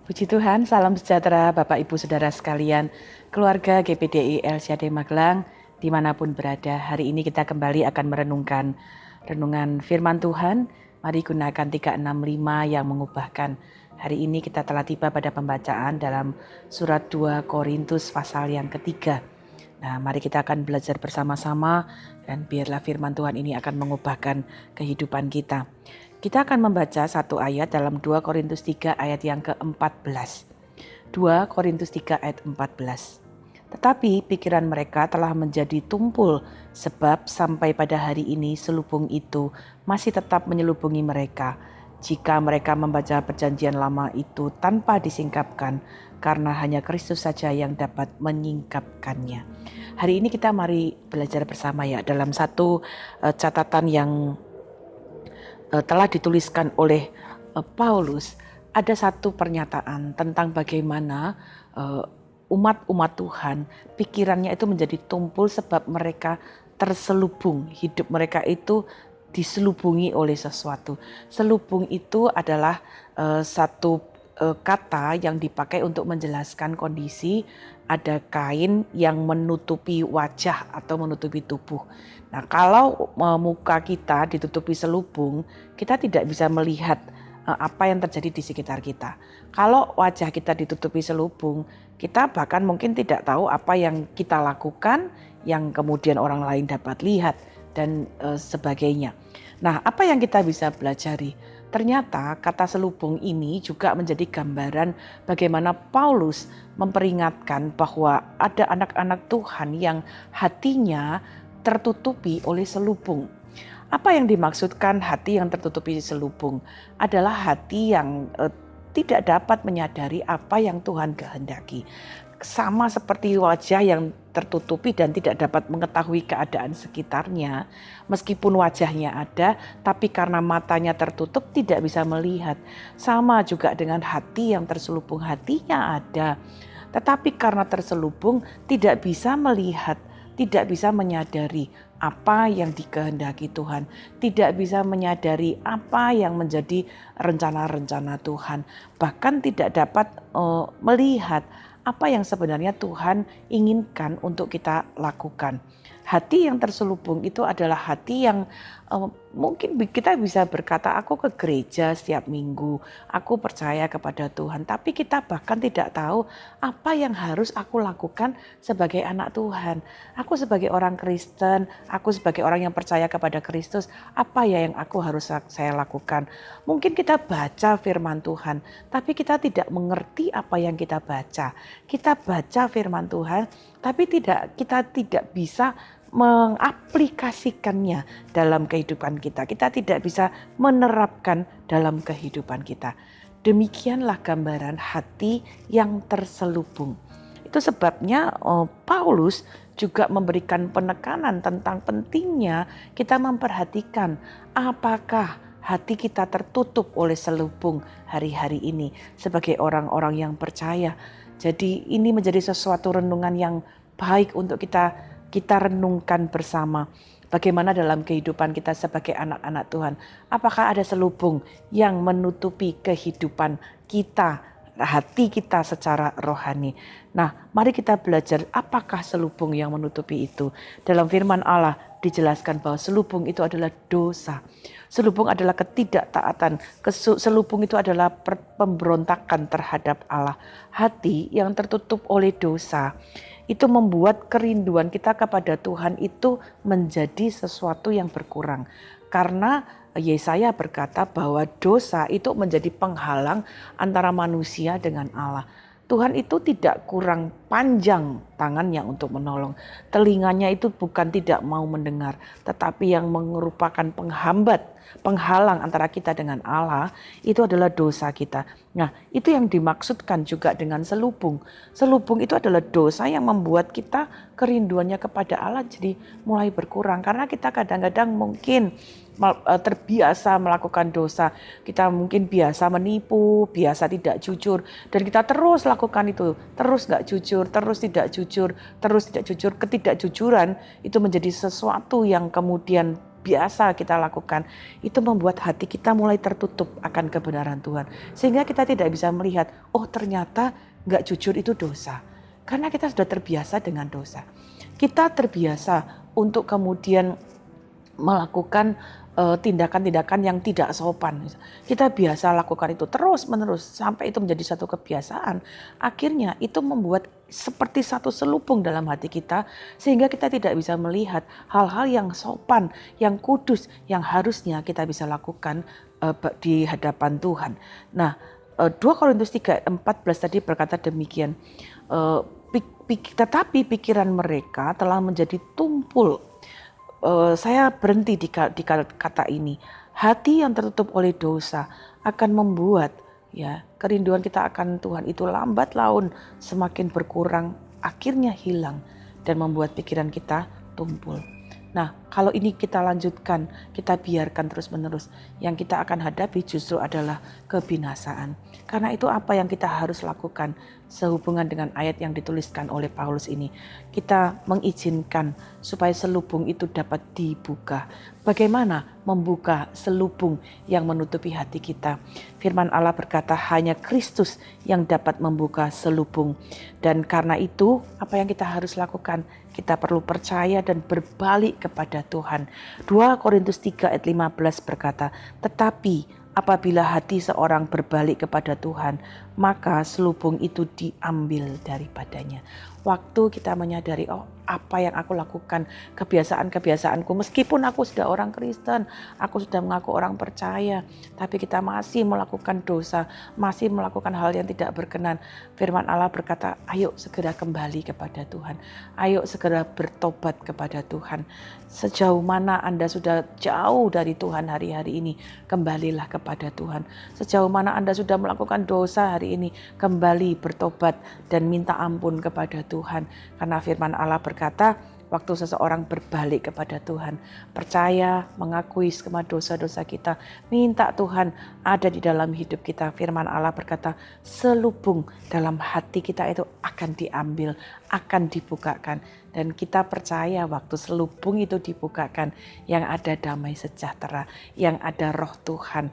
Puji Tuhan, salam sejahtera Bapak Ibu Saudara sekalian, keluarga GPDI LCD Magelang, dimanapun berada. Hari ini kita kembali akan merenungkan renungan firman Tuhan. Mari gunakan 365 yang mengubahkan. Hari ini kita telah tiba pada pembacaan dalam surat 2 Korintus pasal yang ketiga. Nah, mari kita akan belajar bersama-sama dan biarlah firman Tuhan ini akan mengubahkan kehidupan kita. Kita akan membaca satu ayat dalam 2 Korintus 3 ayat yang ke-14. 2 Korintus 3 ayat 14. Tetapi pikiran mereka telah menjadi tumpul sebab sampai pada hari ini selubung itu masih tetap menyelubungi mereka. Jika mereka membaca perjanjian lama itu tanpa disingkapkan, karena hanya Kristus saja yang dapat menyingkapkannya. Hari ini kita mari belajar bersama ya dalam satu catatan yang telah dituliskan oleh Paulus. Ada satu pernyataan tentang bagaimana umat-umat Tuhan pikirannya itu menjadi tumpul sebab mereka terselubung. Hidup mereka itu diselubungi oleh sesuatu. Selubung itu adalah satu kata yang dipakai untuk menjelaskan kondisi ada kain yang menutupi wajah atau menutupi tubuh. Nah, kalau muka kita ditutupi selubung, kita tidak bisa melihat apa yang terjadi di sekitar kita. Kalau wajah kita ditutupi selubung, kita bahkan mungkin tidak tahu apa yang kita lakukan yang kemudian orang lain dapat lihat dan sebagainya. Nah, apa yang kita bisa pelajari? Ternyata kata selubung ini juga menjadi gambaran bagaimana Paulus memperingatkan bahwa ada anak-anak Tuhan yang hatinya tertutupi oleh selubung. Apa yang dimaksudkan hati yang tertutupi selubung? Adalah hati yang tidak dapat menyadari apa yang Tuhan kehendaki. Sama seperti wajah yang tertutupi dan tidak dapat mengetahui keadaan sekitarnya. Meskipun wajahnya ada, tapi karena matanya tertutup tidak bisa melihat. Sama juga dengan hati yang terselubung, hatinya ada. Tetapi karena terselubung tidak bisa melihat, tidak bisa menyadari apa yang dikehendaki Tuhan, tidak bisa menyadari apa yang menjadi rencana-rencana Tuhan, bahkan tidak dapat melihat apa yang sebenarnya Tuhan inginkan untuk kita lakukan. Hati yang terselubung itu adalah hati yang mungkin kita bisa berkata, aku ke gereja setiap minggu, aku percaya kepada Tuhan. Tapi kita bahkan tidak tahu apa yang harus aku lakukan sebagai anak Tuhan. Aku sebagai orang Kristen, aku sebagai orang yang percaya kepada Kristus, apa ya yang aku harus saya lakukan? Mungkin kita baca firman Tuhan, tapi kita tidak mengerti apa yang kita baca. Kita baca firman Tuhan, tapi kita tidak bisa mengaplikasikannya dalam kehidupan kita. Kita tidak bisa menerapkan dalam kehidupan kita. Demikianlah gambaran hati yang terselubung. Itu sebabnya Paulus juga memberikan penekanan tentang pentingnya kita memperhatikan apakah hati kita tertutup oleh selubung hari-hari ini sebagai orang-orang yang percaya. Jadi ini menjadi sesuatu renungan yang baik untuk kita renungkan bersama. Bagaimana dalam kehidupan kita sebagai anak-anak Tuhan. Apakah ada selubung yang menutupi kehidupan kita, hati kita secara rohani. Nah, mari kita belajar apakah selubung yang menutupi itu. Dalam firman Allah dijelaskan bahwa selubung itu adalah dosa. Selubung adalah ketidaktaatan. Selubung itu adalah pemberontakan terhadap Allah. Hati yang tertutup oleh dosa itu membuat kerinduan kita kepada Tuhan itu menjadi sesuatu yang berkurang. Karena Yesaya berkata bahwa dosa itu menjadi penghalang antara manusia dengan Allah. Tuhan itu tidak kurang panjang tangannya untuk menolong. Telinganya itu bukan tidak mau mendengar, tetapi yang merupakan penghalang antara kita dengan Allah, itu adalah dosa kita. Nah, itu yang dimaksudkan juga dengan selubung. Selubung itu adalah dosa yang membuat kita kerinduannya kepada Allah jadi mulai berkurang. Karena kita kadang-kadang mungkin terbiasa melakukan dosa. Kita mungkin biasa menipu, biasa tidak jujur. Dan kita terus lakukan itu. Terus gak jujur, terus tidak jujur, terus tidak jujur. Ketidakjujuran itu menjadi sesuatu yang kemudian biasa kita lakukan, itu membuat hati kita mulai tertutup akan kebenaran Tuhan. Sehingga kita tidak bisa melihat, oh ternyata nggak jujur itu dosa. Karena kita sudah terbiasa dengan dosa. Kita terbiasa untuk kemudian melakukan tindakan-tindakan yang tidak sopan. Kita biasa lakukan itu terus-menerus sampai itu menjadi satu kebiasaan. Akhirnya itu membuat seperti satu selubung dalam hati kita sehingga kita tidak bisa melihat hal-hal yang sopan, yang kudus, yang harusnya kita bisa lakukan di hadapan Tuhan. Nah, 2 Korintus 3:14 tadi berkata demikian. Tetapi pikiran mereka telah menjadi tumpul. Saya berhenti di kata ini. Hati yang tertutup oleh dosa akan membuat ya kerinduan kita akan Tuhan itu lambat laun semakin berkurang, akhirnya hilang dan membuat pikiran kita tumpul. Nah, kalau ini kita lanjutkan, kita biarkan terus-menerus, yang kita akan hadapi justru adalah kebinasaan. Karena itu apa yang kita harus lakukan sehubungan dengan ayat yang dituliskan oleh Paulus ini. Kita mengizinkan supaya selubung itu dapat dibuka. Bagaimana membuka selubung yang menutupi hati kita? Firman Allah berkata hanya Kristus yang dapat membuka selubung. Dan karena itu apa yang kita harus lakukan? Kita perlu percaya dan berbalik kepada Tuhan. 2 Korintus 3 ayat 15 berkata, tetapi apabila hati seorang berbalik kepada Tuhan, maka selubung itu diambil daripadanya. Waktu kita menyadari, oh apa yang aku lakukan, kebiasaan-kebiasaanku, meskipun aku sudah orang Kristen, aku sudah mengaku orang percaya, tapi kita masih melakukan dosa, masih melakukan hal yang tidak berkenan. Firman Allah berkata, ayo segera kembali kepada Tuhan, ayo segera bertobat kepada Tuhan. Sejauh mana Anda sudah jauh dari Tuhan hari-hari ini, kembalilah kepada Tuhan. Sejauh mana Anda sudah melakukan dosa hari ini, kembali bertobat dan minta ampun kepada Tuhan. Karena firman Allah berkata, waktu seseorang berbalik kepada Tuhan, percaya, mengakui semua dosa-dosa kita, minta Tuhan ada di dalam hidup kita. Firman Allah berkata, selubung dalam hati kita itu akan diambil, akan dibukakan. Dan kita percaya waktu selubung itu dibukakan, yang ada damai sejahtera, yang ada roh Tuhan.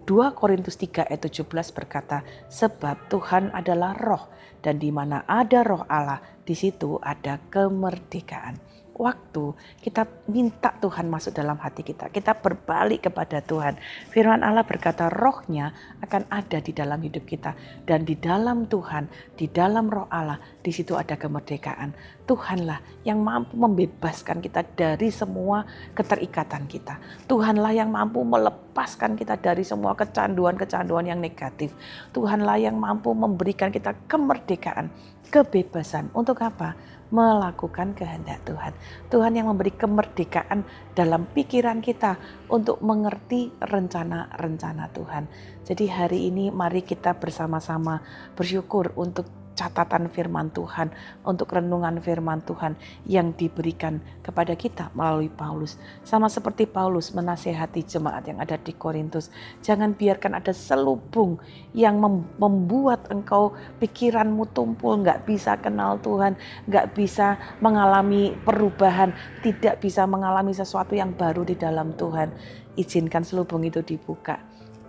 2 Korintus 3 ayat 17 berkata, sebab Tuhan adalah roh, dan di mana ada roh Allah, di situ ada kemerdekaan. Waktu kita minta Tuhan masuk dalam hati kita, kita berbalik kepada Tuhan. Firman Allah berkata rohnya akan ada di dalam hidup kita. Dan di dalam Tuhan, di dalam roh Allah, di situ ada kemerdekaan. Tuhanlah yang mampu membebaskan kita dari semua keterikatan kita. Tuhanlah yang mampu melepaskan kita dari semua kecanduan-kecanduan yang negatif. Tuhanlah yang mampu memberikan kita kemerdekaan, kebebasan. Untuk apa? Melakukan kehendak Tuhan. Tuhan yang memberi kemerdekaan dalam pikiran kita untuk mengerti rencana-rencana Tuhan. Jadi hari ini mari kita bersama-sama bersyukur untuk catatan firman Tuhan, untuk renungan firman Tuhan yang diberikan kepada kita melalui Paulus. Sama seperti Paulus menasehati jemaat yang ada di Korintus, jangan biarkan ada selubung yang membuat engkau pikiranmu tumpul, gak bisa kenal Tuhan, gak bisa mengalami perubahan, tidak bisa mengalami sesuatu yang baru di dalam Tuhan. Izinkan selubung itu dibuka.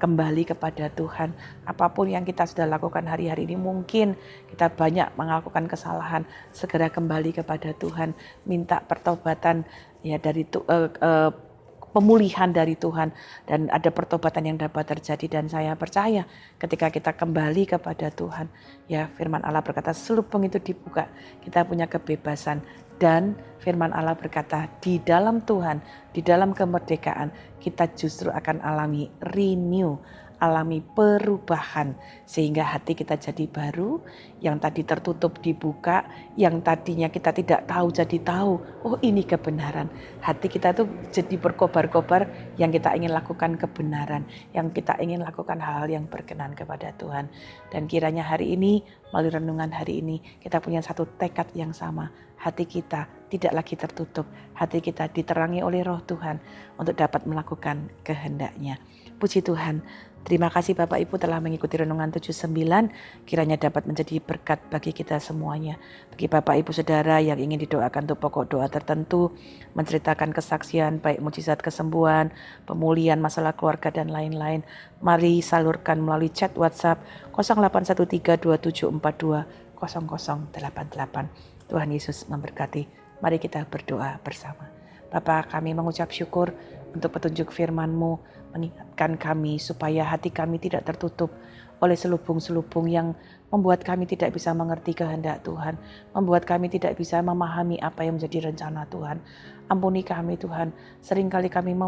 Kembali kepada Tuhan. Apapun yang kita sudah lakukan hari-hari ini, mungkin kita banyak melakukan kesalahan, segera kembali kepada Tuhan, minta pertobatan ya dari pemulihan dari Tuhan, dan ada pertobatan yang dapat terjadi. Dan saya percaya ketika kita kembali kepada Tuhan, ya firman Allah berkata selubung itu dibuka, kita punya kebebasan. Dan firman Allah berkata di dalam Tuhan, di dalam kemerdekaan kita justru akan alami renew, alami perubahan, sehingga hati kita jadi baru, yang tadi tertutup dibuka, yang tadinya kita tidak tahu jadi tahu, oh ini kebenaran. Hati kita tuh jadi berkobar-kobar, yang kita ingin lakukan kebenaran, yang kita ingin lakukan hal-hal yang berkenan kepada Tuhan. Dan kiranya hari ini, melalui renungan hari ini, kita punya satu tekad yang sama. Hati kita tidak lagi tertutup, hati kita diterangi oleh roh Tuhan untuk dapat melakukan kehendak-Nya. Puji Tuhan, Terima kasih Bapak Ibu telah mengikuti Renungan 79, kiranya dapat menjadi berkat bagi kita semuanya. Bagi Bapak Ibu Saudara yang ingin didoakan untuk pokok doa tertentu, menceritakan kesaksian baik mujizat kesembuhan, pemulihan masalah keluarga dan lain-lain, mari salurkan melalui chat WhatsApp 081327420088. Tuhan Yesus memberkati. Mari kita berdoa bersama. Bapa, kami mengucap syukur untuk petunjuk firman-Mu, mengingatkan kami supaya hati kami tidak tertutup oleh selubung-selubung yang membuat kami tidak bisa mengerti kehendak Tuhan, membuat kami tidak bisa memahami apa yang menjadi rencana Tuhan. Ampuni kami Tuhan, seringkali kami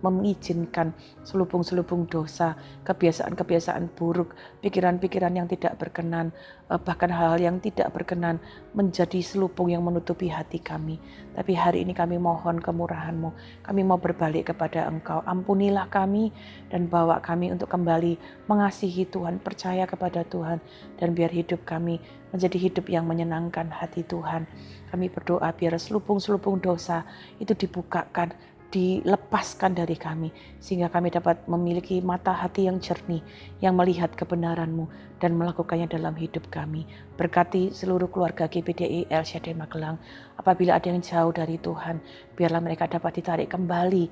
mengizinkan selubung-selubung dosa, kebiasaan-kebiasaan buruk, pikiran-pikiran yang tidak berkenan, bahkan hal-hal yang tidak berkenan menjadi selubung yang menutupi hati kami. Tapi hari ini kami mohon kemurahan-Mu, kami mau berbalik kepada Engkau. Ampunilah kami dan bawa kami untuk kembali mengasihi Tuhan, percaya kepada Tuhan, dan biar hidup kami menjadi hidup yang menyenangkan hati Tuhan. Kami berdoa biar selubung-selubung dosa itu dibukakan, dilepaskan dari kami, sehingga kami dapat memiliki mata hati yang jernih, yang melihat kebenaran-Mu dan melakukannya dalam hidup kami. Berkati seluruh keluarga GPDI El Shaddai Magelang. Apabila ada yang jauh dari Tuhan, biarlah mereka dapat ditarik kembali,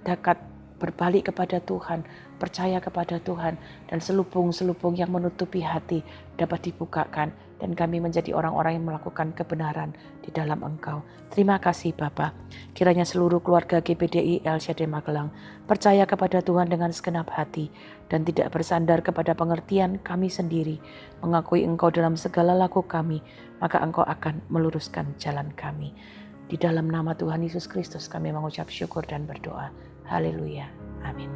dapat berbalik kepada Tuhan, percaya kepada Tuhan, dan selubung-selubung yang menutupi hati dapat dibukakan, dan kami menjadi orang-orang yang melakukan kebenaran di dalam Engkau. Terima kasih Bapa. Kiranya seluruh keluarga GPDI El Shaddai Magelang percaya kepada Tuhan dengan segenap hati dan tidak bersandar kepada pengertian kami sendiri, mengakui Engkau dalam segala laku kami, maka Engkau akan meluruskan jalan kami. Di dalam nama Tuhan Yesus Kristus kami mengucap syukur dan berdoa. Haleluya. Amin.